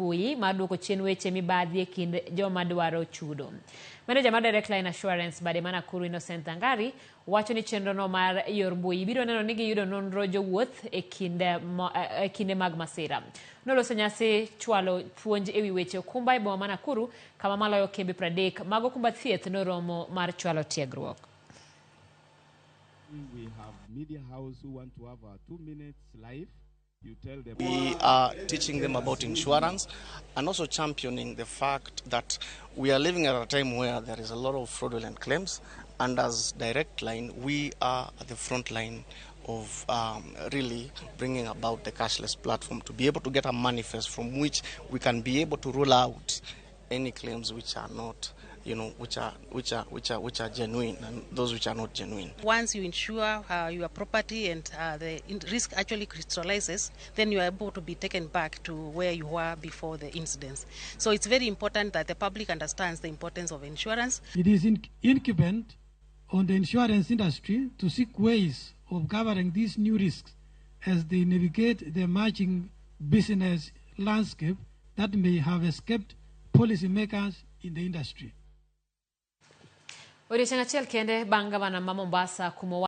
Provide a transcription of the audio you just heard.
mbui maduoko chien weche mibadhi e kind joma dwaro chudo. Manager mar DirectLine Assurance bade mana Kuru Innocent Angari wacho ni chenro no mar yor mbui biro neno ni giyudo nonro jowuoth e kinde mag masira. Noloso nyasi chwalo puonj ewi weche okumba e boma mana Kuru kama maloyo kembe 30 mag okumba thieth noromo mar chwalo tiegruok. We have media house who want to have a 2 minutes live. You tell them. We are teaching them about insurance and also championing the fact that we are living at a time where there is a lot of fraudulent claims, and as DirectLine, we are at the front line of really bringing about the cashless platform to be able to get a manifest from which we can be able to roll out any claims which are not, which are genuine, and those which are not genuine. Once you insure your property and the risk actually crystallizes, then you are able to be taken back to where you were before the incidents. So it's very important that the public understands the importance of insurance. It is incumbent on the insurance industry to seek ways of covering these new risks as they navigate the emerging business landscape that may have escaped policymakers in the industry. Odiochieng' achiel kende bang' gavana ma Mombasa